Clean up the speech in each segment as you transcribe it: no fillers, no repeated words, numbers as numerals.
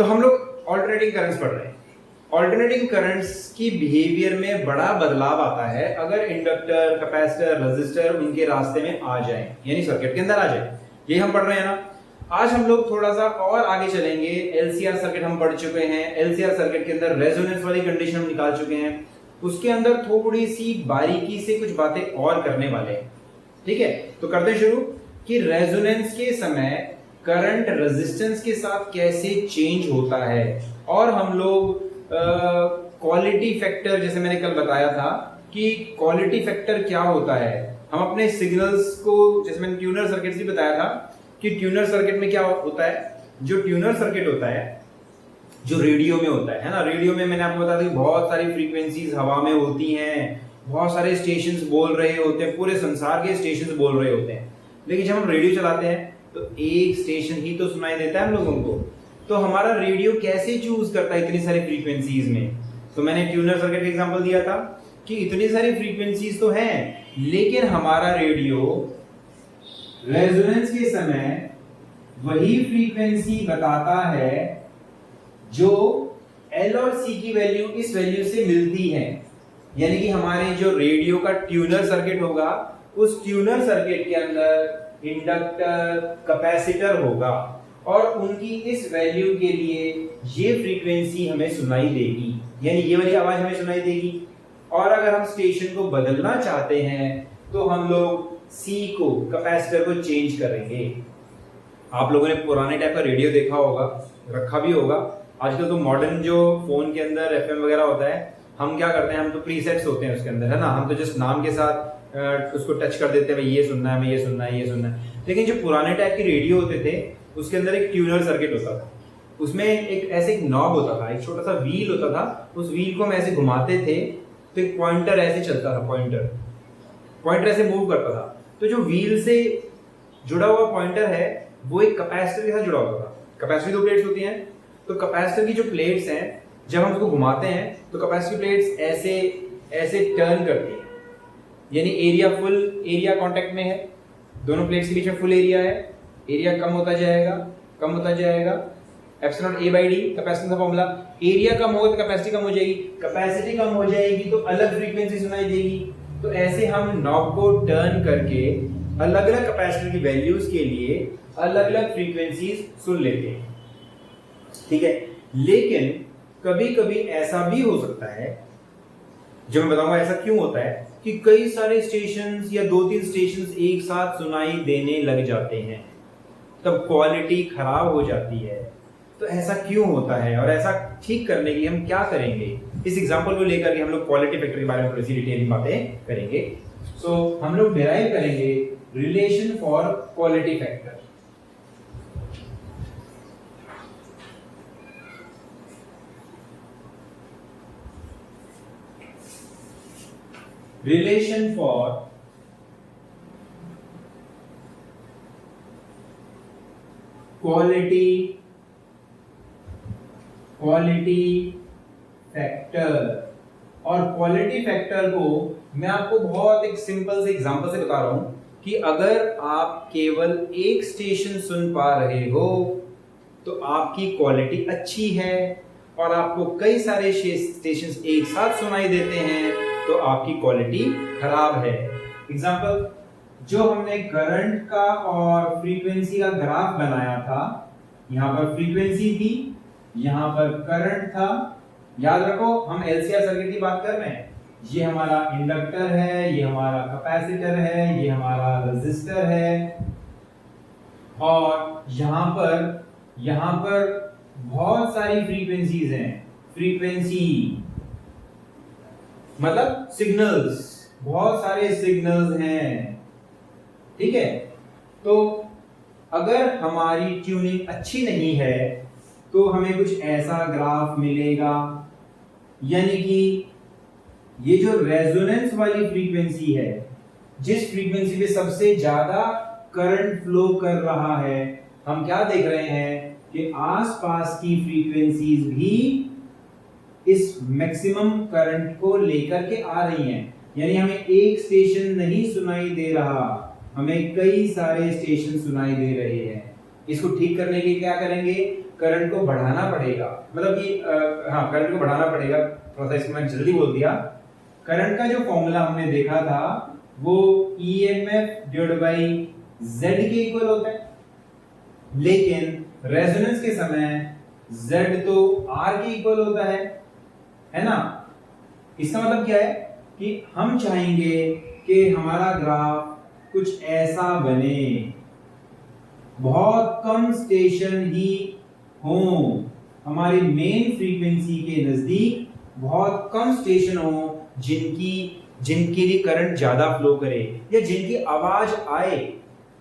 तो हम लोग ऑल्टरनेटिंग करंट्स पढ़ रहे हैं। ऑल्टरनेटिंग करंट्स की बिहेवियर में बड़ा बदलाव आता है अगर इंडक्टर, कैपेसिटर, रेजिस्टर उनके रास्ते में आ जाए, यानी सर्किट के अंदर आ जाए। ये हम पढ़ रहे हैं ना। आज हम लोग थोड़ा सा और आगे चलेंगे। एलसीआर सर्किट हम पढ़ चुके हैं। एलसीआर सर्किट के अंदर रेजोनेंस वाली कंडीशन हम निकाल चुके हैं। उसके अंदर थोड़ी सी बारीकी से कुछ बातें और करने वाले हैं। ठीक है, तो करते शुरू कि रेजोनेंस के समय करंट रेजिस्टेंस के साथ कैसे चेंज होता है। और हम लोग क्वालिटी फैक्टर, जैसे मैंने कल बताया था कि क्वालिटी फैक्टर क्या होता है। हम अपने सिग्नल्स को, जैसे मैंने ट्यूनर सर्किट भी बताया था कि ट्यूनर सर्किट में क्या होता है। जो ट्यूनर सर्किट होता है जो रेडियो में होता है ना, रेडियो में मैंने आपको बताया था कि बहुत सारी फ्रीक्वेंसीज हवा में होती हैं, बहुत सारे स्टेशंस बोल रहे होते हैं, पूरे संसार के स्टेशंस बोल रहे होते हैं। लेकिन जब हम रेडियो चलाते हैं तो एक स्टेशन ही तो सुनाई देता है हम लोगों को। तो हमारा रेडियो कैसे चूज करता है इतनी सारी फ्रीक्वेंसीज में। तो मैंने ट्यूनर सर्किट का एग्जांपल दिया था कि इतनी सारी फ्रीक्वेंसीज तो हैं, लेकिन हमारा रेडियो रेजोनेंस के समय वही फ्रीक्वेंसी बताता है जो एल और सी की वैल्यू इस वैल्यू से मिलती है। यानी कि हमारे जो रेडियो का ट्यूनर सर्किट होगा, उस ट्यूनर सर्किट के अंदर इंडक्टर, कैपेसिटर होगा और उनकी इस वैल्यू के लिए ये फ्रीक्वेंसी हमें सुनाई देगी, यानी ये वाली आवाज हमें सुनाई देगी। और अगर हम स्टेशन को बदलना चाहते हैं तो हम लोग सी को, कैपेसिटर को चेंज करेंगे। आप लोगों ने पुराने टाइप का रेडियो देखा होगा, रखा भी होगा। आजकल तो मॉडर्न जो फोन के अंदर एफएम वगैरह होता है, हम क्या करते हैं, हम तो प्रीसेट्स होते हैं उसके अंदर, है ना। हम तो जस्ट नाम के साथ उसको टच कर देते हैं, भाई ये सुनना है, हमें ये सुनना है, ये सुनना है। लेकिन जो पुराने टाइप के रेडियो होते थे उसके अंदर एक ट्यूनर सर्किट होता था। उसमें एक ऐसे एक नॉब होता था, एक छोटा सा व्हील होता था। उस व्हील को हम ऐसे घुमाते थे तो एक पॉइंटर ऐसे चलता था, पॉइंटर ऐसे मूव करता था। तो जो व्हील से जुड़ा हुआ पॉइंटर है वो एक कैपेसिटर के साथ जुड़ा हुआ था। कैपेसिटर की दो प्लेट्स होती हैं, तो कैपेसिटर की जो प्लेट्स हैं जब हम उसको घुमाते हैं तो कैपेसिटर प्लेट्स ऐसे ऐसे टर्न करती हैं, यानी एरिया फुल एरिया कांटेक्ट में है, दोनों प्लेट्स के बीच में फुल एरिया है। एरिया कम होता जाएगा, कम होता जाएगा। Epsilon A by D capacity का फॉर्मूला। एरिया कम होगा तो कैपेसिटी कम हो जाएगी, कैपेसिटी कम हो जाएगी तो अलग फ्रीक्वेंसी सुनाई देगी। तो ऐसे हम नॉब को टर्न करके अलग अलग कैपेसिटर की वैल्यूज के लिए अलग अलग फ्रीक्वेंसीज सुन लेते हैं। ठीक है, लेकिन कभी कभी ऐसा भी हो सकता है, जो मैं बताऊंगा ऐसा क्यों होता है, कि कई सारे स्टेशंस या 2-3 स्टेशंस एक साथ सुनाई देने लग जाते हैं, तब क्वालिटी खराब हो जाती है। तो ऐसा क्यों होता है और ऐसा ठीक करने के लिए हम क्या करेंगे, इस एग्जांपल को लेकर के हम लोग क्वालिटी फैक्टर के बारे में थोड़ी सी डिटेल बातें करेंगे। सो हम लोग डिराइव करेंगे relation for quality factor. Relation for quality factor. और क्वालिटी फैक्टर को मैं आपको बहुत एक सिंपल से एग्जांपल से बता रहा हूं कि अगर आप केवल एक स्टेशन सुन पा रहे हो तो आपकी क्वालिटी अच्छी है, और आपको कई सारे स्टेशंस एक साथ सुनाई देते हैं तो आपकी क्वालिटी खराब है। एग्जांपल, जो हमने करंट का और फ्रीक्वेंसी का ग्राफ बनाया था, यहां पर फ्रीक्वेंसी थी, यहां पर करंट था। याद रखो हम एलसीआर सर्किट की बात कर रहे हैं। ये हमारा इंडक्टर है, ये हमारा कैपेसिटर है, ये हमारा रेजिस्टर है, और यहां पर बहुत सारी फ्रीक्वेंसीज हैं। फ्रीक्वेंसी मतलब सिग्नल्स, बहुत सारे सिग्नल्स हैं। ठीक है, तो अगर हमारी ट्यूनिंग अच्छी नहीं है तो हमें कुछ ऐसा ग्राफ मिलेगा, यानी कि ये जो रेजोनेंस वाली फ्रीक्वेंसी है, जिस फ्रीक्वेंसी पे सबसे ज्यादा करंट फ्लो कर रहा है, हम क्या देख रहे हैं कि आसपास की फ्रीक्वेंसीज भी इस मैक्सिमम करंट को लेकर के आ रही हैं। यानी हमें एक स्टेशन नहीं सुनाई दे रहा, हमें कई सारे स्टेशन सुनाई दे रहे हैं। इसको ठीक करने के लिए क्या करेंगे, करंट को बढ़ाना पड़ेगा, मतलब कि हाँ करंट को बढ़ाना पड़ेगा, थोड़ा सा इसको मैं जल्दी बोल दिया। करंट का जो फॉर्मूला हमने देखा था वो EMF डिवाइड बाई Z के इक्वल होता है, लेकिन रेजोनेंस के समय Z तो R के इक्वल होता है ना। इसका मतलब क्या है कि हम चाहेंगे कि हमारा ग्राफ कुछ ऐसा बने, बहुत कम स्टेशन ही हो, हमारी मेन फ्रीक्वेंसी के नजदीक बहुत कम स्टेशन हो जिनके लिए करंट ज्यादा फ्लो करे या जिनकी आवाज आए,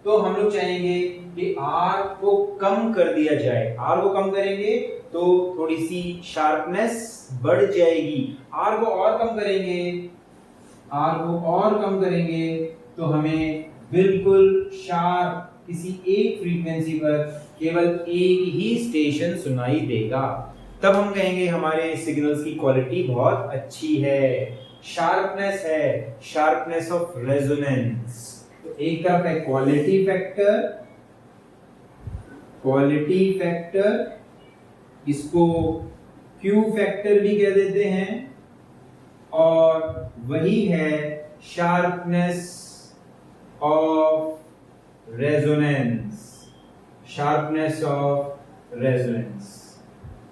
तो हम लोग चाहेंगे कि R को कम कर दिया जाए। R को कम करेंगे तो थोड़ी सी शार्पनेस बढ़ जाएगी, R को और कम करेंगे तो हमें बिल्कुल शार्प किसी एक फ्रीक्वेंसी पर केवल एक ही स्टेशन सुनाई देगा, तब हम कहेंगे हमारे सिग्नल्स की क्वालिटी बहुत अच्छी है, शार्पनेस है, शार्पनेस ऑफ रेजोनेंस। तो एक तरफ है क्वालिटी फैक्टर, इसको Q फैक्टर भी कह देते हैं, और वही है शार्पनेस ऑफ रेजोनेंस,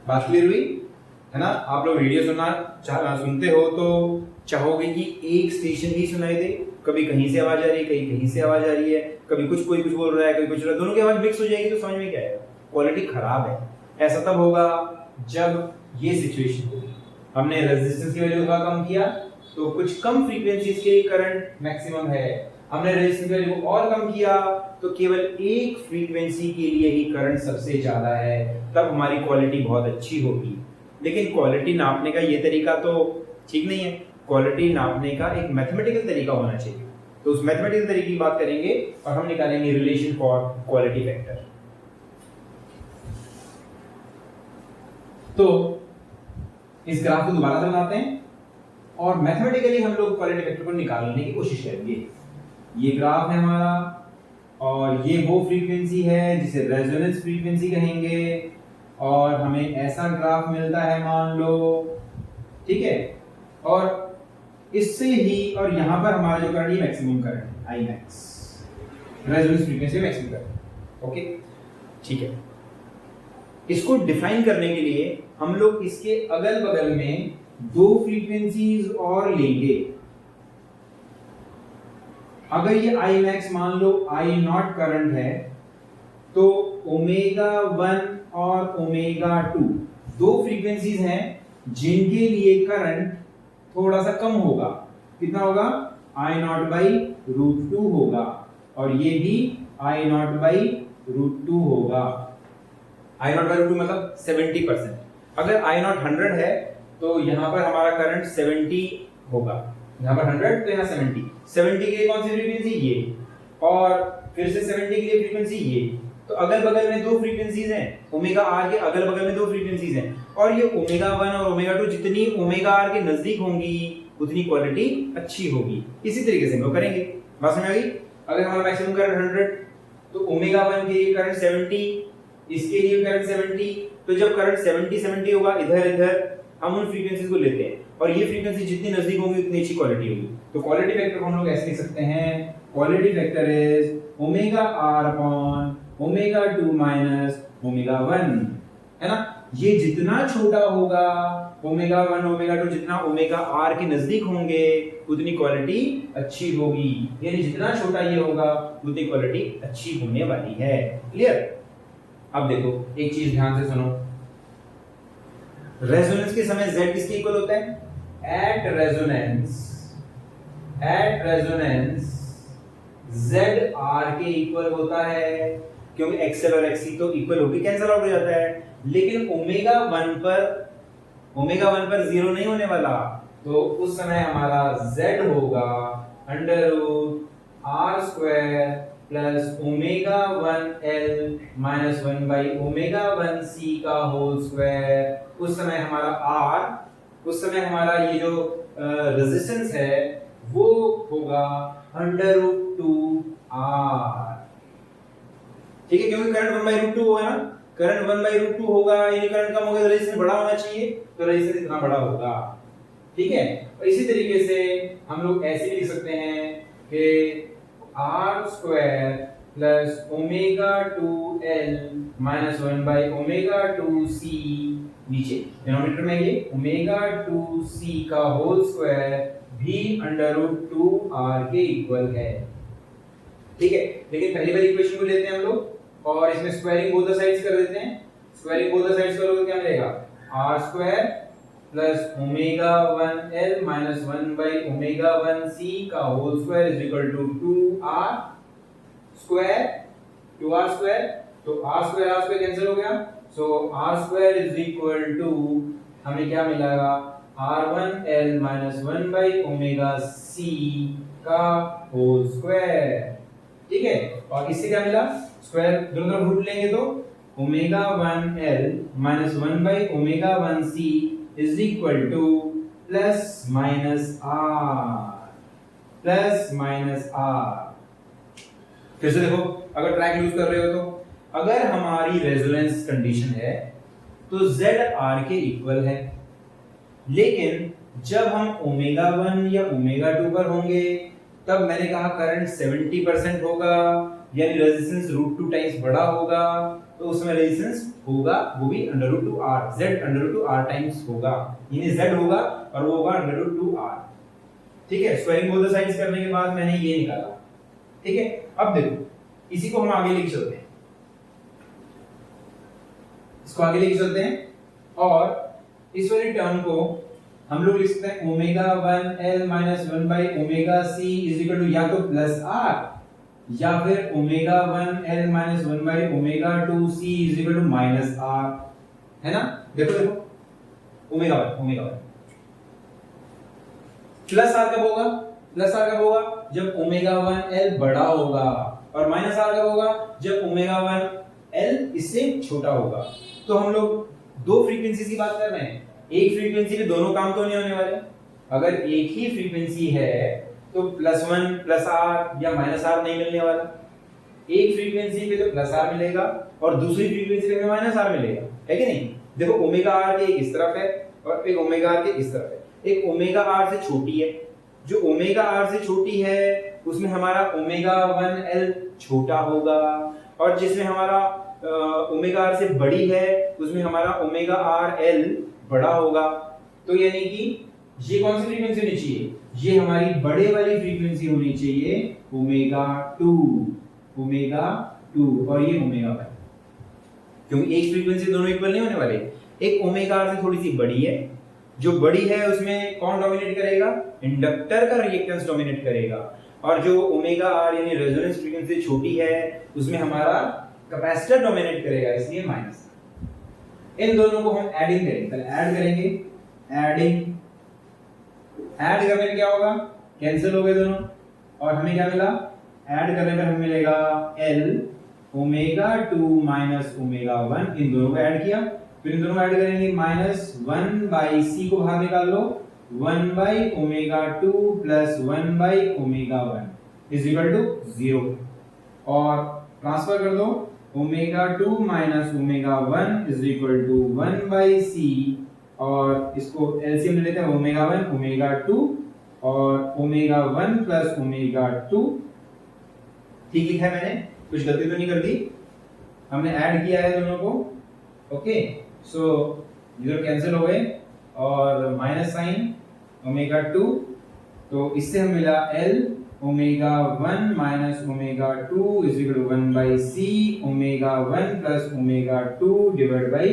बात क्लियर हुई है ना। आप लोग वीडियो सुनते हो तो चाहोगे कि एक स्टेशन ही सुनाई दे, कभी कहीं से आवाज आ रही है, कहीं से आवाज आ रही है, कभी कोई कुछ बोल रहा है, कभी कुछ रहा है, दोनों की आवाज मिक्स हो जाएगी तो समझ में क्या आएगा, क्वालिटी खराब है। ऐसा तब होगा जब ये सिचुएशन होगी, हमने रेजिस्टेंस की वैल्यू को कम किया तो कुछ कम फ्रीक्वेंसीज के करंट मैक्सिमम है, हमने रेजिस्टेंस की वैल्यू को और कम किया तो केवल एक फ्रीक्वेंसी के लिए ही करंट सबसे ज्यादा है, तब हमारी क्वालिटी बहुत अच्छी होगी। लेकिन क्वालिटी नापने का ये तरीका तो ठीक नहीं है, क्वालिटी नापने का एक मैथमेटिकल तरीका होना चाहिए, तो उस मैथमेटिकल तरीके की बात करेंगे और हम निकालेंगे रिलेशन फॉर क्वालिटी फैक्टर। तो इस ग्राफ को दोबारा से बनाते हैं और मैथमेटिकली हम लोग क्वालिटी फैक्टर को निकालने की कोशिश करेंगे। ये ग्राफ है हमारा और ये वो फ्रीक्वेंसी है जिसे रेजोनेंस फ्रीक्वेंसी कहेंगे, और हमें ऐसा ग्राफ मिलता है मान लो, ठीक है, और इससे ही, और यहां पर हमारा जो करंट, ये maximum current I max, resonance frequency maximum current, okay ठीक है। इसको डिफाइन करने के लिए हम लोग इसके अगल बगल में दो फ्रीक्वेंसीज और लेंगे। अगर ये I max मान लो I नॉट करंट है तो ओमेगा 1 और ओमेगा 2 दो फ्रीक्वेंसीज हैं जिनके लिए करंट थोड़ा सा कम होगा, कितना होगा, I नॉट बाई रूट 2 होगा, और ये भी I नॉट बाई रूट 2 होगा। I नॉट बाई रूट 2 मतलब 70%। अगर I नॉट 100 है तो यहाँ पर हमारा करंट 70 होगा, यहाँ पर 100 तो यहाँ 70 के लिए कौन सी फ्रीक्वेंसी, ये, और फिर से 70 के लिए फ्रीक्वेंसी ये, तो अगल बगल में दो फ्रीक्वेंसीज हैं, ओमेगा आर के अगल बगल में दो फ्रीक्वेंसीज हैं, और ये ओमेगा 1 और ओमेगा 2 जितनी ओमेगा आर के नजदीक होंगी उतनी क्वालिटी अच्छी होगी। इसी तरीके से हम लोग करेंगे, बात समझ आ गई। अगर हमारा मैक्सिमम करंट 100 तो ओमेगा 1 के लिए करंट 70, इसके लिए करंट 70, तो जब करंट 70 होगा इधर हम उन फ्रीक्वेंसीज को लेते हैं, और ये फ्रीक्वेंसी जितनी नजदीक होंगी उतनी अच्छी क्वालिटी होगी। तो क्वालिटी फैक्टर को हम लोग ऐसे लिख सकते हैं, quality factor is omega R upon omega 2 minus omega 1, है ना। ये जितना छोटा होगा ओमेगा 1 ओमेगा 2 जितना ओमेगा आर के नजदीक होंगे उतनी क्वालिटी अच्छी होगी, यानी जितना छोटा ये होगा उतनी क्वालिटी अच्छी होने वाली है। क्लियर। अब देखो एक चीज ध्यान से सुनो, रेजोनेंस के समय Z किसके इक्वल होता है, एट रेजोनेंस Z R के इक्वल होता है, क्योंकि XL और XC तो इक्वल होके कैंसिल आउट हो जाता है, लेकिन ओमेगा 1 पर 0 नहीं होने वाला, तो उस समय हमारा Z होगा under root R square plus omega 1L minus 1 by omega 1C का होल स्क्वायर। उस समय हमारा ये जो रेजिस्टेंस है वो होगा अंडर रूट 2R, ठीक है, क्योंकि करंट 1 बाई रूट 2 होगा ना, करंट 1/√2 होगा, यानी करंट कम होगा तो रेजिस्टेंस बड़ा होना चाहिए, तो रेजिस्टेंस इतना बड़ा होगा। ठीक है, और इसी तरीके से हम लोग ऐसे भी लिख सकते हैं कि r² plus omega 2l minus 1/ओमेगा 2c, नीचे डिनोमिनेटर में ये ओमेगा 2c का होल स्क्वायर भी √2r के इक्वल है। ठीक है, लेकिन पहली वाली इक्वेशन को लेते हैं हम लोग और इसमें स्क्वायरिंग बोथ द साइड्स कर देते हैं। स्क्वायरिंग बोथ द साइड्स करोगे तो क्या मिलेगा, r² plus omega 1l minus 1/ओमेगा 1c का whole square is equal to 2r square, 2r square, तो r स्क्वायर कैंसिल हो गया, so r square is equal to हमें क्या मिलेगा, r1l माइनस 1/ओमेगा c का होल स्क्वायर। ठीक है, और इससे क्या मिला, स्क्वायर दोनों तरफ रूट लेंगे तो ओमेगा 1l माइनस 1/ओमेगा 1c is equal to plus minus r। फिर से देखो, अगर ट्रैक यूज कर रहे हो तो अगर हमारी रेजोनेंस कंडीशन है तो Z R के इक्वल है, लेकिन जब हम ओमेगा 1 या ओमेगा 2 पर होंगे तब मैंने कहा करंट 70% होगा, यानी रेजिस्टेंस √2 टाइम्स बड़ा होगा, तो उसमें रेजिस्टेंस होगा वो भी √2r, Z √2r टाइम्स होगा, यानी Z होगा और वो होगा √2r। ठीक है, स्क्वायरिंग बोथ द साइड्स करने के बाद मैंने ये निकाला। ठीक है, अब देखो इसी को हम आगे लेके चलते हैं, इसको आगे लेके चलते हैं और इस वाली टर्म को हम लोग लिख सकते हैं ओमेगा 1l माइनस 1/ओमेगा c इज इक्वल टू या तो प्लस r या फिर ओमेगा 1l माइनस 1/ओमेगा 2c is equal to minus r, है ना। देखो देखो ओमेगा 1 प्लस r कब होगा, प्लस r कब होगा जब ओमेगा 1l बड़ा होगा, और माइनस r कब होगा जब ओमेगा 1l इससे छोटा होगा। तो हम लोग दो फ्रीक्वेंसीज की बात कर रहे हैं, एक फ्रीक्वेंसी पे दोनों काम तो नहीं होने वाले। अगर एक ही फ्रीक्वेंसी है तो +1 प्लस r या माइनस r नहीं मिलने वाला, एक फ्रीक्वेंसी पे तो प्लस r मिलेगा और दूसरी फ्रीक्वेंसी पे माइनस r मिलेगा, है कि नहीं। देखो ओमेगा r के एक इस तरफ है और एक ओमेगा r के इस तरफ है, एक ओमेगा r से छोटी है, जो ओमेगा r से छोटी है उसमें हमारा ओमेगा 1l छोटा होगा, और जिसमें हमारा ओमेगा r से बड़ी है उसमें हमारा ओमेगा rl बड़ा होगा। तो यानी कि ये कौन सी फ्रीक्वेंसी होनी चाहिए, ये हमारी बड़े वाली फ्रीक्वेंसी होनी चाहिए ओमेगा 2 और ये ओमेगा 1, क्योंकि एक फ्रीक्वेंसी दोनों इक्वल नहीं होने वाले। एक ओमेगा r से थोड़ी सी बड़ी है, जो बड़ी है उसमें कौन डोमिनेट करेगा, इंडक्टर का रिएक्टेंस डोमिनेट करेगा, और जो ओमेगा r यानी रेजोनेंस फ्रीक्वेंसी छोटी है उसमें हमारा कैपेसिटर डोमिनेट करेगा, इसलिए माइनस। इन दोनों को हम एडिंग करेंगे, पहले ऐड करेंगे, ऐड करने में क्या होगा, कैंसिल हो गए दोनों, और हमें क्या मिला, ऐड करने पर हमें मिलेगा L ओमेगा 2 माइनस ओमेगा 1, इन दोनों को ऐड किया, फिर इन दोनों को ऐड करेंगे -1/c को बाहर निकाल लो, 1/ओमेगा 2 प्लस 1/ओमेगा 1 इज इक्वल टू 0, और ट्रांसफर कर दो omega 2 minus omega 1 is equal to 1/c, और इसको एलसीएम ले लेते हैं ओमेगा 1 ओमेगा 2 और ओमेगा 1 प्लस ओमेगा 2। ठीक लिखा है मैंने, कुछ गलती तो नहीं कर दी, हमने ऐड किया है दोनों को। ओके, सो इधर कैंसिल हो गए और माइनस साइन ओमेगा 2, तो इससे हमें मिला L omega 1 minus omega 2 is equal to 1/c omega 1 plus omega 2 divide by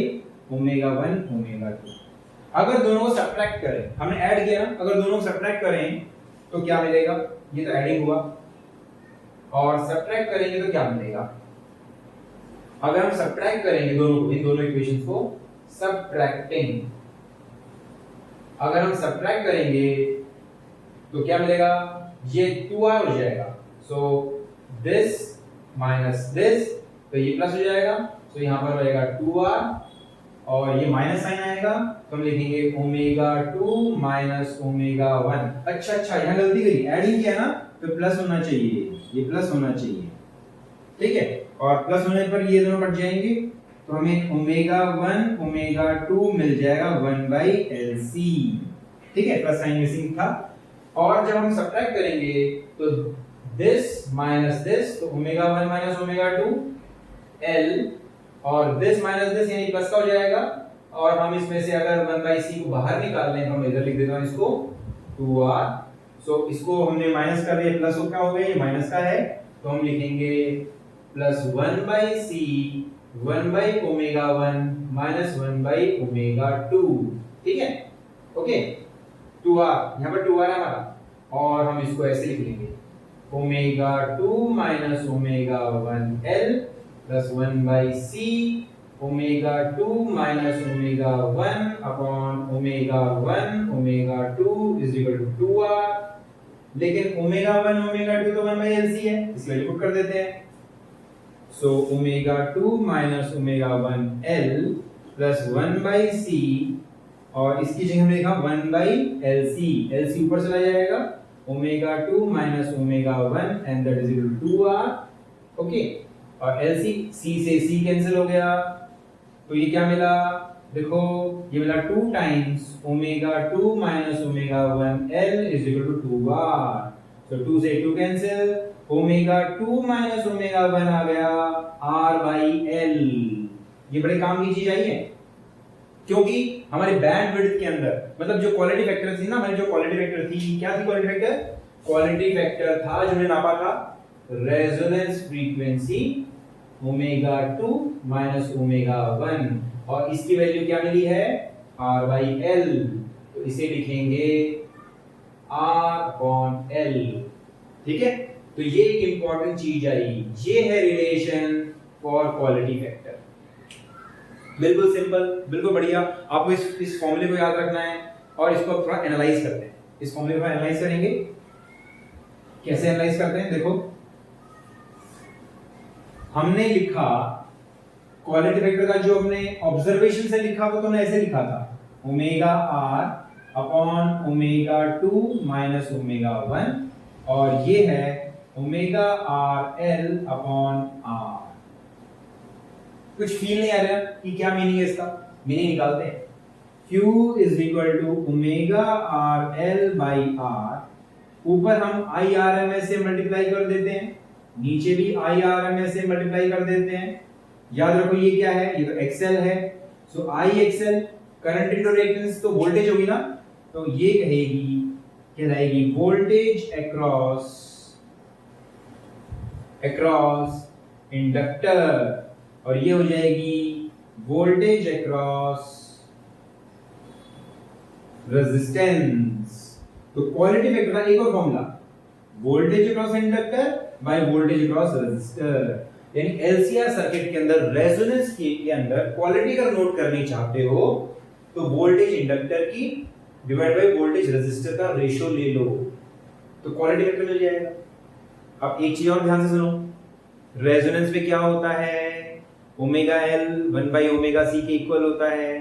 omega 1 omega 2। अगर दोनों को सब्ट्रैक्ट करें, हमने ऐड किया, अगर दोनों को सब्ट्रैक्ट करें तो क्या मिलेगा, ये तो एडिंग हुआ, और सब्ट्रैक्ट करेंगे तो क्या मिलेगा, अगर हम सब्ट्रैक्ट करेंगे दोनों को, इन दोनों इक्वेशंस को सब्ट्रैक्टिंग, अगर हम सब्ट्रैक्ट करेंगे तो क्या मिलेगा, ये 2r हो जाएगा, सो दिस माइनस दिस, तो ये प्लस हो जाएगा, तो यहां पर रहेगा 2r और ये माइनस साइन आएगा, तो हम लिखेंगे ओमेगा 2 माइनस ओमेगा 1। अच्छा यहां गलती करी, एडिंग किया ना, तो प्लस होना चाहिए, ये प्लस होना चाहिए, ठीक है, और प्लस होने पर ये दोनों कट जाएंगे, तो हमें ओमेगा 1 ओमेगा 2 मिल जाएगा 1/LC। ठीक है, प्लस साइन मिसिंग था। और जब हम सब्ट्रैक्ट करेंगे तो दिस माइनस दिस, तो ओमेगा 1 माइनस ओमेगा 2 L, और दिस माइनस दिस यानी प्लस का हो जाएगा। और हम इसमें से अगर 1/C को बाहर निकाल लें, हम इधर लिख देता हूं इसको 2R। सो इसको हमने माइनस कर दिया, प्लस हो क्या हो गया, ये माइनस का है, तो हम लिखेंगे प्लस 1/C 1/ओमेगा 1 माइनस 1/ओमेगा 2। ठीक है, ओके, 2R, यहाँ पर 2R है हमारा, और हम इसको ऐसे लिख लेंगे omega 2 minus omega 1L plus 1/C omega 2 minus omega 1 upon omega 1 omega 2 is equal to 2R। लेकिन ओमेगा 1 ओमेगा 2 तो 1/LC है, इसलिए लिखो कर देते हैं। So omega 2 minus omega 1L plus 1/C, और इसकी जगह हमने लिखा 1/LC, LC ऊपर चला जाएगा, omega 2 minus omega 1 and that is equal to 2R। Okay, और LC, C से C कैंसिल हो गया, तो ये क्या मिला, देखो ये मिला 2 times omega 2 minus omega 1L is equal to 2R। तो 2 से 2 कैंसिल, ओमेगा 2 माइनस ओमेगा 1 आ गया R/L। ये बड़े काम की चीज आई है, क्योंकि हमारे बैंड विड्थ के अंदर, मतलब जो क्वालिटी फैक्टर थी ना, हमारी जो क्वालिटी फैक्टर थी, क्या थी क्वालिटी फैक्टर? क्वालिटी फैक्टर था जो हमने नापा था resonance frequency omega 2 minus omega 1, और इसकी वैल्यू क्या मिली है R/L। तो इसे लिखेंगे R/L। ठीक है, तो ये एक इंपॉर्टेंट चीज आई, ये है रिलेशन फॉर क्वालिटी फैक्टर। बिल्कुल सिंपल, बिल्कुल बढ़िया। आपको इस फॉर्मूले को याद रखना है और इसको थोड़ा एनालाइज करते हैं। इस फॉर्मूले को एनालाइज करेंगे, कैसे एनालाइज करते हैं, देखो हमने लिखा क्वालिटी फैक्टर का, जो हमने ऑब्जर्वेशन से लिखा वो तो हमने ऐसे लिखा था omega R upon omega 2 minus omega 1, और ये है ओमेगा RL अपॉन R। कुछ फील नहीं आ रहा कि क्या मीनिंग है इसका? मीनिंग निकालते हैं। Q is equal to omega RL by R, ऊपर हम IRMS से मल्टीप्लाई कर देते हैं, नीचे भी IRMS से मल्टीप्लाई कर देते हैं। याद रखो ये क्या है, ये तो XL है, सो IXL करंट इनटू रिएक्टेंस, तो वोल्टेज होगी ना, तो ये कहेगी कहलाएगी वोल्टेज अक्रॉस इंडक्टर, और ये हो जाएगी वोल्टेज अक्रॉस रेजिस्टेंस। तो क्वालिटी फैक्टर का एक और formula, voltage across inductor by voltage across resistor. यानी एलसीआर सर्किट के अंदर रेजोनेंस के अंदर क्वालिटी अगर नोट करनी चाहते हो तो वोल्टेज इंडक्टर की डिवाइड बाय वोल्टेज रेजिस्टर का रेशियो ले लो, तो क्वालिटी फैक्टर मिल जाएगा। अब एक चीज और ध्यान से सुनो, रेजोनेंस में क्या होता है, ओमेगा एल 1/ओमेगा सी के इक्वल होता है,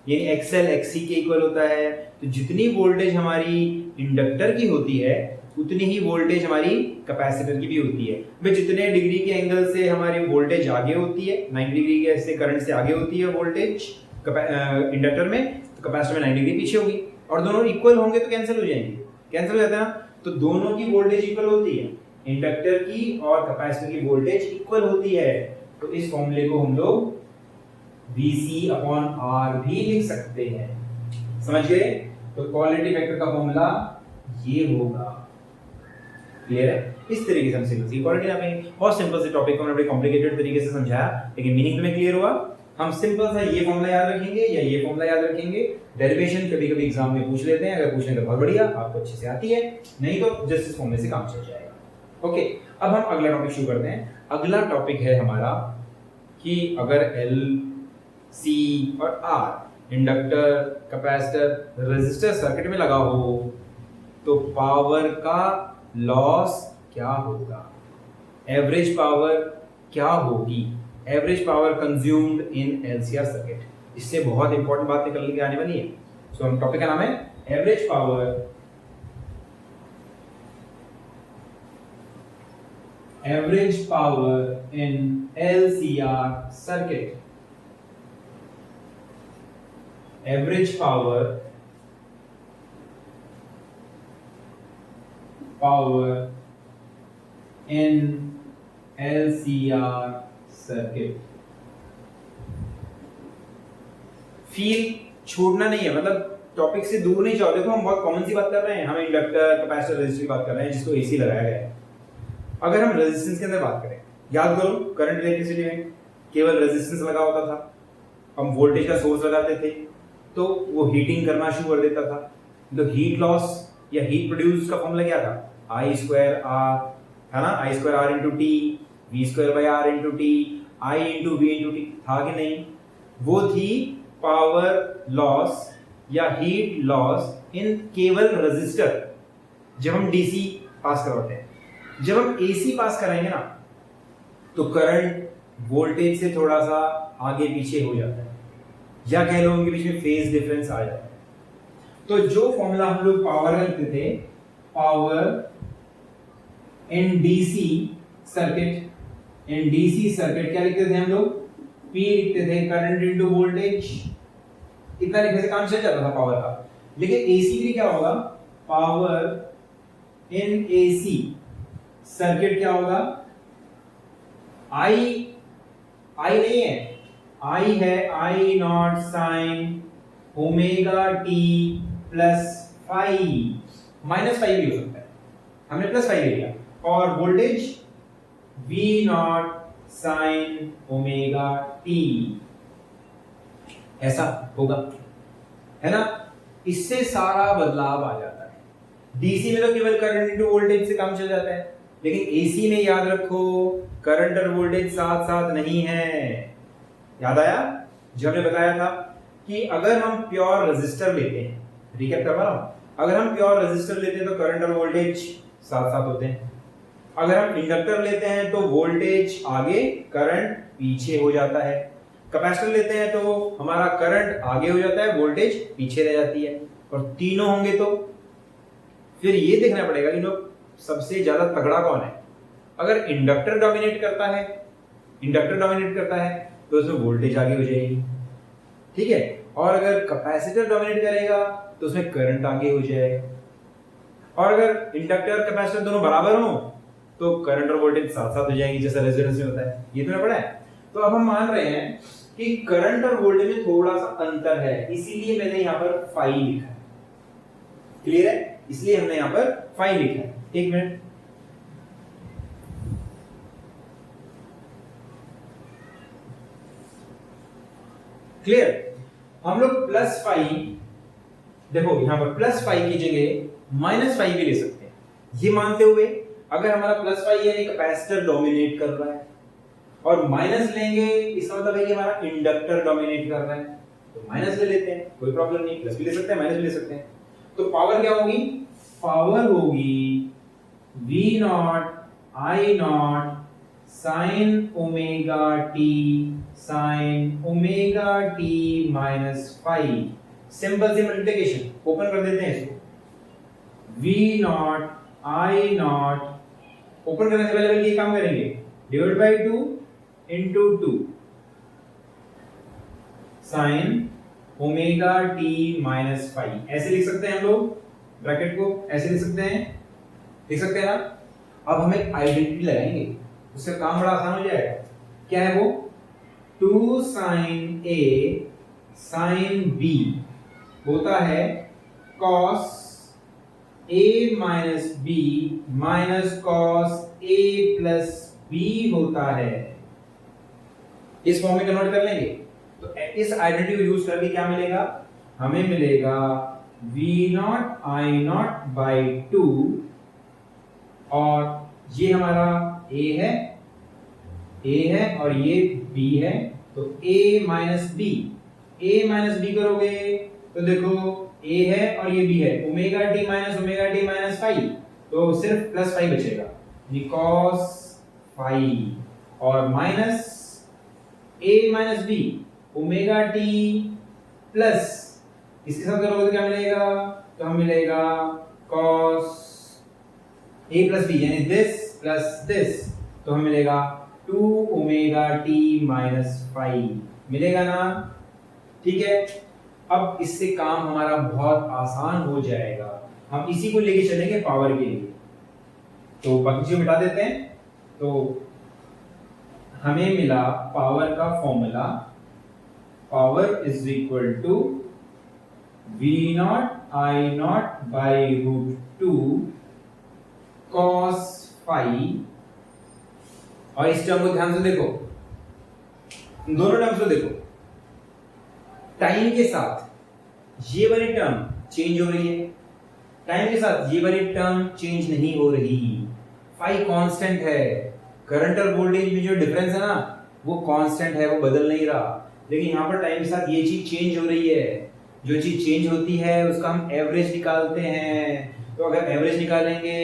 यानी एक्सएल एक्ससी के इक्वल होता है। तो जितनी वोल्टेज हमारी इंडक्टर की होती है उतनी ही वोल्टेज हमारी कैपेसिटर की भी होती है। भाई जितने डिग्री के एंगल से हमारी वोल्टेज आगे होती है, 90 डिग्री के ऐसे करंट से आगे होती है वोल्टेज इंडक्टर में, तो कैपेसिटर में 90 डिग्री पीछे होगी, और दोनों इक्वल होंगे तो कैंसिल हो जाएंगे, कैंसिल हो जाता है ना। तो दोनों की वोल्टेज इक्वल होती है, इंडक्टर की और कैपेसिटर की वोल्टेज इक्वल होती है। तो इस फॉर्मूले को हम लोग VC/R भी लिख सकते हैं, समझ गए। तो क्वालिटी फैक्टर का फॉर्मूला ये होगा, क्लियर है। इस तरीके से हम सिंपल सी क्वालिटी नापेंगे। बहुत सिंपल से टॉपिक को हमने बड़े कॉम्प्लिकेटेड तरीके से समझाया, लेकिन मीनिंग तुम्हें क्लियर हुआ। हम सिंपल सा ये फॉर्मूला याद रखेंगे या ये फॉर्मूला याद रखेंगे। डेरिवेशन कभी कभी एग्जाम में पूछ लेते हैं, अगर पूछने तो बहुत बढ़िया, आपको अच्छे से आती है, नहीं तो जस्ट इस फॉर्मूले से काम चल जाएगा। ओके, अब हम अगला टॉपिक शुरू करते हैं। अगला टॉपिक है हमारा कि अगर L, C और R inductor, capacitor, resistor circuit में लगा हो तो पावर का लॉस क्या होगा, एवरेज पावर क्या होगी, average power consumed in LCR circuit. इससे बहुत इंपॉर्टेंट बात निकल के आने वाली है। सो हम टॉपिक का नाम है average power, average power in LCR circuit. Average power in LCR circuit. Feel छोड़ना नहीं है, मतलब टॉपिक से दूर नहीं जाओ। देखो हम बहुत कॉमन सी बात कर रहे हैं, हम इंडक्टर, कैपेसिटर, रेजिस्टर की बात कर रहे हैं जिसको एसी लगाया गया है। अगर हम रेजिस्टेंस के अंदर बात करें, याद करो करंट इलेक्ट्रिसिटी में केवल रेजिस्टेंस लगा होता था, हम वोल्टेज का सोर्स लगाते थे तो वो हीटिंग करना शुरू कर देता था। तो हीट लॉस या हीट प्रोड्यूस का फॉर्मूला क्या था? I स्क्वायर आर, है ना, I square R into T, V square by R into T, I into V into T, था कि नहीं? वो थी पावर लॉस या हीट लॉस इन केवल रेजिस्टर जब हम डीसी पास करवाते हैं। जब हम एसी पास कराएंगे ना तो करंट वोल्टेज से थोड़ा सा आगे पीछे हो जाता है, या कह लो उनके बीच में फेज डिफरेंस आ जाता है। तो जो फॉर्मूला हम लोग पावर का लिखते थे, पावर इन डीसी सर्किट, क्या लिखते थे हम लोग? P लिखते थे, करंट इनटू वोल्टेज। इतना लिखने से काम चल जाता था पावर का। लेकिन एसी के लिए क्या होगा? पावर इन एसी सर्किट क्या होगा? आई नहीं है, आई है I not sine omega T plus five, minus five भी हो सकता है, हमने प्लस फाइव ले लिया। और voltage V not sine omega T, ऐसा होगा, है ना? इससे सारा बदलाव आ जाता है। डीसी में तो केवल करंट इनटू वोल्टेज से काम चल जाता है, लेकिन एसी में याद रखो करंट और वोल्टेज साथ साथ नहीं है। याद आया जो हमने बताया था कि अगर हम प्योर रेजिस्टर लेते हैं, रिकैप कर रहा हूं, अगर हम प्योर रेजिस्टर लेते हैं तो करंट और वोल्टेज साथ साथ होते हैं। अगर हम इंडक्टर लेते हैं तो वोल्टेज आगे करंट पीछे हो जाता है। कैपेसिटर लेते हैं तो हमारा करंट आगे हो जाता है, वोल्टेज पीछे रह जाती है। और तीनों होंगे तो फिर ये देखना पड़ेगा कि लोग सबसे ज्यादा तगड़ा कौन है। अगर इंडक्टर डोमिनेट करता है तो उसमें वोल्टेज आगे हो जाएगी, ठीक है। और अगर कैपेसिटर डोमिनेट करेगा तो उसमें करंट आगे हो जाएगा। और अगर इंडक्टर कैपेसिटर दोनों बराबर हो तो करंट और वोल्टेज साथ साथ हो जाएंगे, जैसा रेजोनेंस में होता है। ये तुमने पढ़ा है। तो अब हम मान रहे हैं कि करंट और वोल्टेज में थोड़ा सा अंतर है, इसीलिए मैंने यहां पर फाई लिखा है। क्लियर है? इसलिए हमने यहां पर फाई लिखा है। एक मिनट, क्लियर? हम लोग प्लस फाई, देखो यहां पर प्लस फाई की जगह माइनस फाई भी ले सकते हैं। ये मानते हुए अगर हमारा प्लस फाई यानी कैपेसिटर डोमिनेट कर रहा है और माइनस लेंगे, इसका मतलब है कि हमारा इंडक्टर डोमिनेट कर रहा है, तो माइनस ले लेते हैं, कोई प्रॉब्लम नहीं। प्लस भी ले सकते हैं, माइनस भी ले सकते हैं। तो पावर क्या होगी? पावर होगी V nought I nought sine omega T minus five. Simple सी मल्टीप्लिकेशन, ओपन कर देते हैं इसको। V nought I nought, open करने से पहले ये काम करेंगे, divide by 2 into 2 sine omega T minus five. ऐसे लिख सकते हैं हम लोग, ब्रैकेट को ऐसे लिख सकते हैं, लिख सकते हैं ना। अब हम एक आइडेंटिटी लगाएंगे, उससे काम बड़ा आसान हो जाएगा। क्या है वो? 2 साइन ए साइन बी होता है cos a minus B minus cos a plus B होता है। इस फॉर्म में कन्वर्ट कर लेंगे तो इस आइडेंटिटी को यूज करके क्या मिलेगा? हमें मिलेगा V nought I nought by 2, और ये हमारा A है और ये B है, तो A माइनस बी करोगे तो देखो A है और ये B है, ओमेगा टी माइनस फाइव, तो सिर्फ प्लस फाइव बचेगा, cos फाइव, और minus A minus B omega T plus, इसके साथ करोगे तो क्या मिलेगा? तो हमें मिलेगा cos A प्लस बी यानी दिस प्लस दिस, तो हमें मिलेगा 2 ओमेगा टी माइनस फाइव, मिलेगा ना? ठीक है। अब इससे काम हमारा बहुत आसान हो जाएगा। हम इसी को लेके चलेंगे पावर के लिए। तो बाकी चीजें मिटा देते हैं। तो हमें मिला पावर का formula, power is equal to V nought I nought by √2 cos phi. और इस टर्म को ध्यान से देखो, दोनों टर्म्स को देखो। टाइम के साथ ये वाली टर्म चेंज हो रही है, टाइम के साथ ये वाली टर्म चेंज नहीं हो रही। फाई कांस्टेंट है, करंट और वोल्टेज में जो डिफरेंस है ना वो कांस्टेंट है, वो बदल नहीं रहा। लेकिन यहाँ पर टाइम के साथ ये चीज चेंज हो रही है। जो चीज चेंज होती है उसका हम एवरेज निकालते हैं। तो अगर एवरेज निकालेंगे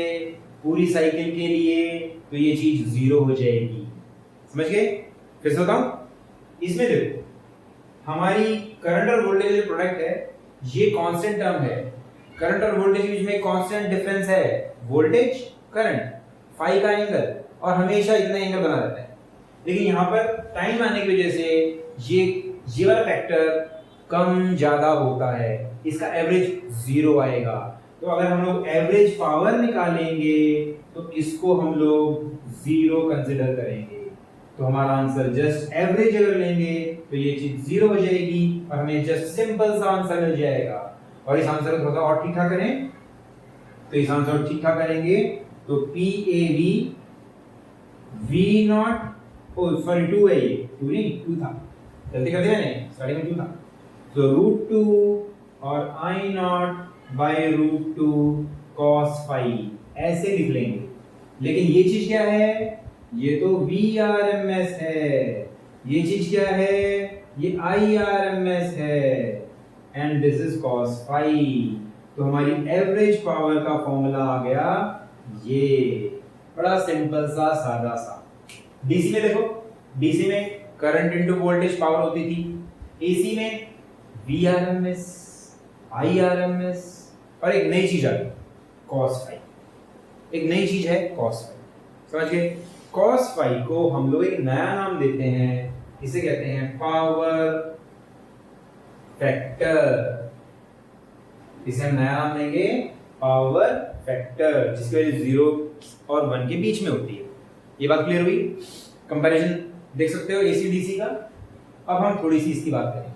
पूरी साइकिल के लिए तो ये चीज 0 हो जाएगी। समझ गए? फिर से बताऊं, इसमें देखो हमारी करंट और वोल्टेज जो प्रोडक्ट है ये कांस्टेंट टर्म है। करंट और वोल्टेज के बीच में कांस्टेंट डिफरेंस है, वोल्टेज करंट फाई का एंगल, और हमेशा इतना एंगल बना रहता है। लेकिन यहाँ पर टाइम आने की वजह से ये वाला फैक्टर कम ज्यादा होता है, इसका एवरेज 0 आएगा। तो अगर हम लोग एवरेज पावर निकालेंगे तो इसको हम लोग 0 कंसिडर करेंगे। तो हमारा आंसर जस्ट एवरेज अगर लेंगे तो ये चीज 0 हो जाएगी और हमें जस्ट सिंपल सा आंसर मिल जाएगा। और इस आंसर को थोड़ा और ठीक ठाक करें, तो इस आंसर को ठीक ठाक करेंगे तो PAV V nought, oh sorry 2 है, ये 2 नहीं 2 था, गलती कर दिया मैंने, स्टार्टिंग में 2 था। तो √2 और I nought by √2 cos phi ऐसे लिख लेंगे। लेकिन ये चीज क्या है, ये तो VRMS है, ये चीज क्या है, ये IRMS है, and this is cos phi. तो हमारी एवरेज पावर का फॉर्मूला आ गया ये, बड़ा सिंपल सा सादा सा। डीसी में देखो, डीसी में करंट इनटू वोल्टेज पावर होती थी, एसी में VRMS, IRMS, और एक नई चीज आ गई cos फाई। एक नई चीज है cos फाई, समझ गए? cos फाई को हम लोग एक नया नाम देते हैं, इसे कहते हैं पावर फैक्टर। इसे हम नया नाम देंगे पावर फैक्टर, जिसकी वजह 0 और 1 के बीच में होती है। ये बात क्लियर हुई? कंपैरिजन देख सकते हो एसी डीसी का। अब हम थोड़ी सी इसकी बात करें,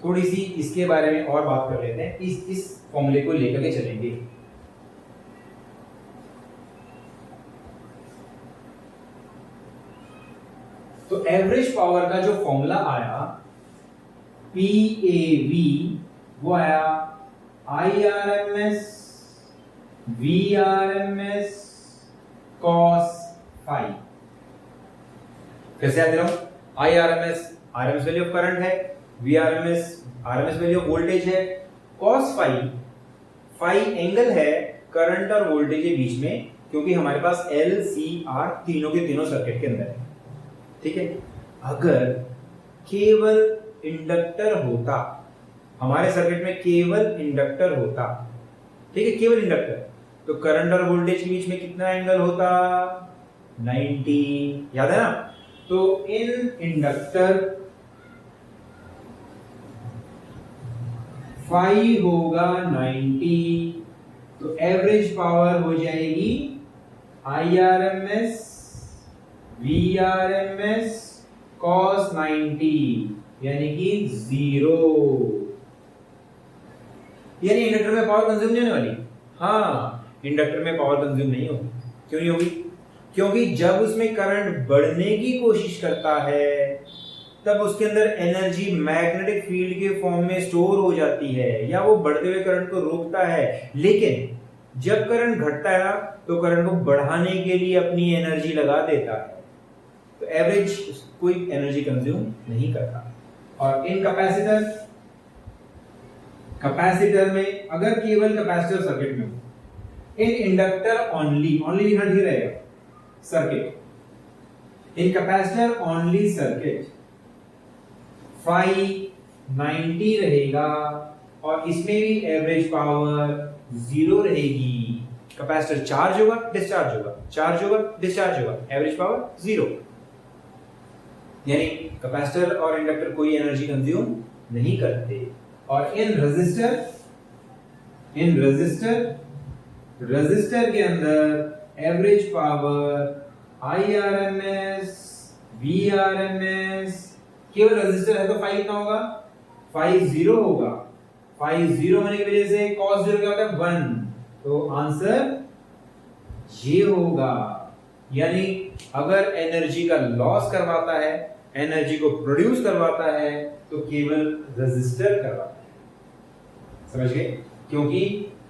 थोड़ी सी इसके बारे में और बात कर लेते हैं, इस फॉर्मूले को लेकर के चलेंगे। तो एवरेज पावर का जो फॉर्मूला आया PAV, वो आया IRMS VRMS cos फाई। कैसे याद दिलाऊं? IRMS RMS value of current है, VRMS RMS value of voltage है, cos फाई फाई एंगल है करंट और वोल्टेज के बीच में, क्योंकि हमारे पास L C R तीनों के तीनों सर्किट के अंदर है। ठीक है? अगर केवल इंडक्टर होता, हमारे सर्किट में केवल इंडक्टर होता, ठीक है, केवल इंडक्टर, तो करंट और वोल्टेज के बीच में कितना एंगल होता? 90, याद है ना? तो इन इंडक्टर फाई होगा 90, तो एवरेज पावर हो जाएगी IRMS VRMS cos 90, यानी कि 0। यानी इंडक्टर में पावर कंज्यूम नहीं होने वाली। हाँ, इंडक्टर में पावर कंज्यूम नहीं होगी। क्यों नहीं होगी? क्योंकि जब उसमें करंट बढ़ने की कोशिश करता है तब उसके अंदर एनर्जी मैग्नेटिक फील्ड के फॉर्म में स्टोर हो जाती है, या वो बढ़ते हुए करंट को रोकता है। लेकिन जब करंट घटता है ना तो करंट को बढ़ाने के लिए अपनी एनर्जी लगा देता है, तो एवरेज कोई एनर्जी कंज्यूम नहीं करता। और इन कैपेसिटर में अगर केवल कैपेसिटर सर्किट में हो, इन इंडक्टर ओनली लिखना ठीक रहेगा, circuit, in capacitor only circuit phi 90 रहेगा, और इसमें भी एवरेज पावर 0 रहेगी। कैपेसिटर चार्ज होगा, डिस्चार्ज होगा, चार्ज होगा, डिस्चार्ज होगा, एवरेज पावर 0। यानी कैपेसिटर और इंडक्टर कोई एनर्जी कंज्यूम नहीं करते। और इन रजिस्टर के अंदर एवरेज पावर IRMS VRMS, केवल रजिस्टर है तो फाई कितना होगा, फाई 0 होगा। फाई 0 होने की वजह से cos 0 क्या होता है 1, तो आंसर ये होगा। यानी अगर एनर्जी का लॉस करवाता है, एनर्जी को प्रोड्यूस करवाता है, तो केवल रजिस्टर करवाता है। समझ गए? क्योंकि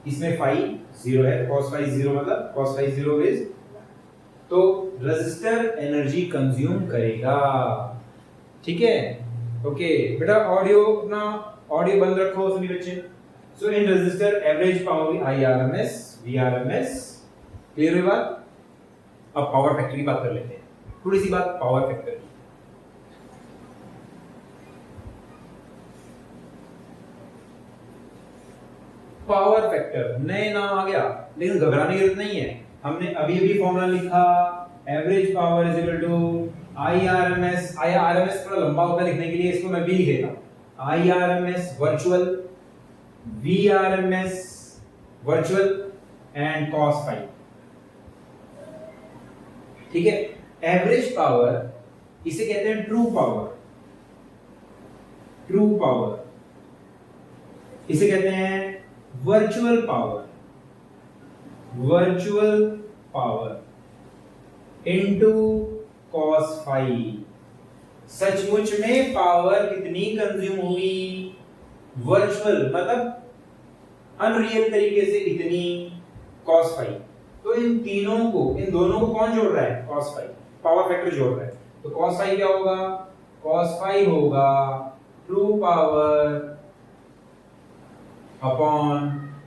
इसमें फाई 0 है, cos फाई 0 मतलब cos फाई 0 इज, तो रजिस्टर एनर्जी कंज्यूम करेगा। ठीक है? ओके बेटा, ऑडियो अपना ऑडियो बंद रखो सभी बच्चे। So in register average power IRMS VRMS, clear हुई बात? अब पावर फैक्टर की बात कर लेते हैं, थोड़ी सी बात पावर फैक्टर की। पावर फैक्टर नए नाम आ गया, लेकिन घबराने की जरूरत नहीं है। हमने अभी अभी फॉर्मूला लिखा, average power is equal to IRMS। IRMS थोड़ा लंबा होता है लिखने के लिए, इसको मैं भी लिख देता हूं। IRMS virtual, VRMS virtual and cos phi. ठीक है? एवरेज पावर इसे कहते हैं ट्रू पावर, ट्रू पावर इसे कहते हैं virtual power, virtual power into cos phi. सचमुच में पावर कितनी कंज्यूम हुई, वर्चुअल मतलब अनरियल तरीके से इतनी cos फाई। तो इन तीनों को, इन दोनों को कौन जोड़ रहा है, cos फाई, पावर फैक्टर जोड़ रहा है। तो cos फाई क्या होगा, cos फाई होगा true power upon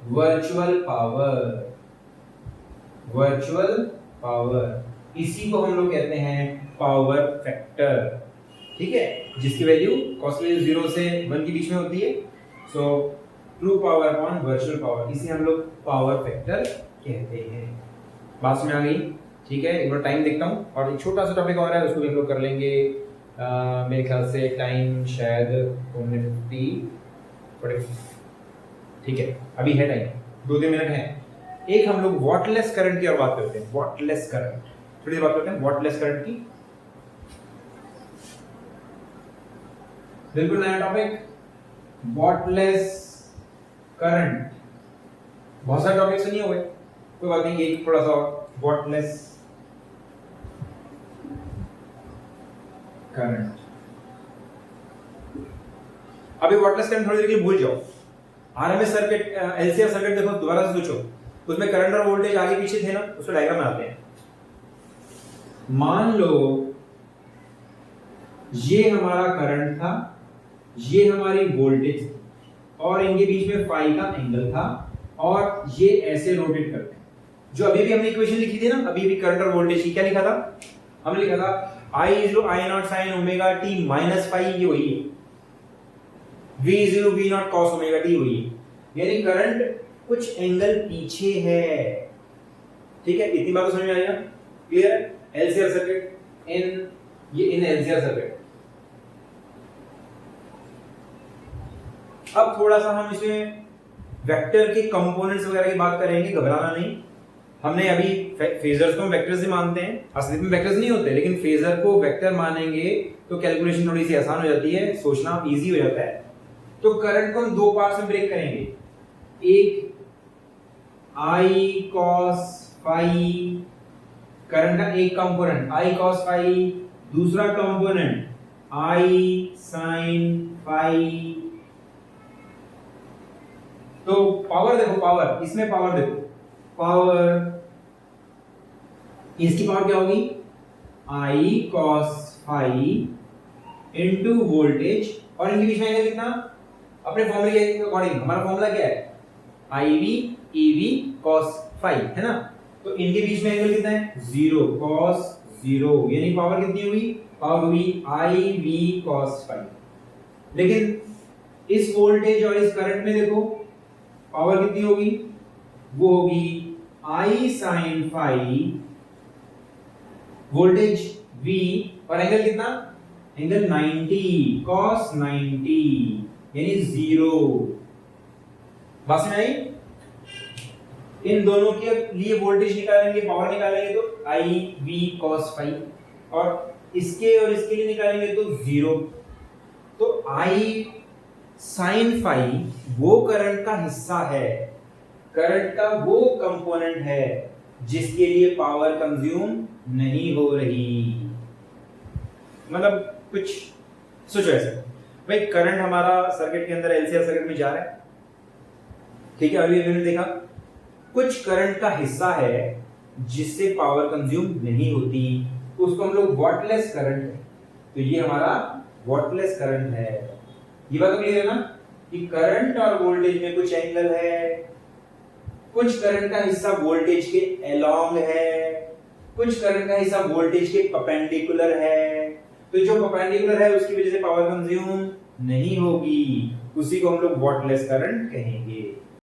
virtual power, virtual power. इसी को हम लोग कहते हैं पावर फैक्टर। ठीक है? जिसकी वैल्यू cos वैल्यू 0 से 1 के बीच में होती है। So true power upon virtual power, इसे हम लोग पावर फैक्टर कहते हैं। बात समझ आ गई? ठीक है, एक बार टाइम देखता हूँ, और एक छोटा सा टॉपिक और है उसको भी हम लोग कर लेंगे। मेरे ख्याल से टाइम शायद 2:50। ठीक है, अभी है टाइम, 2-3 मिनट है। एक हम लोग वॉटलेस करंट की और बात करते हैं, वॉटलेस करंट, थोड़ी देर बात करते हैं वॉटलेस करंट की। बिल्कुल नया टॉपिक, वॉटलेस करंट। बहुत सारे टॉपिक्स नहीं हो गए, कोई बात नहीं, एक थोड़ा सा वॉटलेस करंट। अभी वॉटलेस करंट थोड़ी देर के लिए भूल जाओ। आरएमएस सर्किट, एलसीआर सर्किट देखो, दोबारा से सोचो, उसमें करंट और वोल्टेज आगे पीछे थे ना, उसको डायग्राम बनाते हैं। मान लो ये हमारा करंट था, ये हमारी वोल्टेज थी, और इनके बीच में फाई का एंगल था, और ये ऐसे रोटेट करते हैं। जो अभी भी हमने इक्वेशन लिखी थी ना, अभी भी करंट और वोल्टेज की, क्या लिखा था हमने? लिखा था I is I naught sin omega t minus phi, ये वही है। V is V naught cos omega t, वही है। यानी करंट कुछ एंगल पीछे है। ठीक है, इतनी बात तो समझ में आई ना? क्लियर है? एलसीआर सर्किट, ये इन एलसीआर सर्किट। अब थोड़ा सा हम इसमें वेक्टर के कंपोनेंट्स वगैरह की बात करेंगे, घबराना नहीं। हमने अभी फेजर्स को वेक्टर्स ही मानते हैं, असली में वेक्टर्स नहीं होते, लेकिन फेजर को वेक्टर मानेंगे तो कैलकुलेशन थोड़ी सी आसान हो जाती है, सोचना इजी हो जाता है। तो करंट को हम दो पार्ट्स में ब्रेक करेंगे, एक I cos फाई, करंट का एक कंपोनेंट I cos फाई, दूसरा कंपोनेंट I sin फाई। तो पावर देखो, पावर, इसमें पावर देखो, पावर, इसकी पावर क्या होगी, I cos phi into voltage, और इनके बीच में एंगल कितना, अपने फॉर्मूले के अकॉर्डिंग हमारा फॉर्मूला क्या है, IV EV cos फाई, है ना? तो इनके बीच में एंगल कितना है, 0, cos 0, यानी पावर कितनी हुई, पावर हुई IV cos फाई। लेकिन इस वोल्टेज और इस करंट में देखो पावर कितनी होगी, वो होगी I sin phi, voltage V, और एंगल कितना, एंगल 90, cos 90, यानी 0। बात समझ आई? इन दोनों के लिए वोल्टेज निकालेंगे, पावर निकालेंगे तो I V cos phi, और इसके लिए निकालेंगे तो 0। तो I sin phi वो करंट का हिस्सा है, करंट का वो कंपोनेंट है जिसके लिए पावर कंज्यूम नहीं हो रही। मतलब कुछ सोचो ऐसे, भाई करंट हमारा सर्किट के अंदर एलसीआर सर्किट में जा रहा है, ठीक है, अभी हमने देखा कुछ करंट का हिस्सा है जिससे पावर कंज्यूम नहीं होती, उसको हम लोग वॉटलेस करंट है, तो ये हमारा वॉटलेस करंट है। ये बात क्लियर है ना कि करंट और वोल्टेज में कुछ एंगल है, कुछ करंट का हिस्सा वोल्टेज के अलोंग है, कुछ करंट का हिस्सा वोल्टेज के परपेंडिकुलर है, तो जो परपेंडिकुलर है उसकी वजह से पावर कंज्यूम नहीं होगी, उसी को हम लोग वॉटलेस करंट कहेंगे।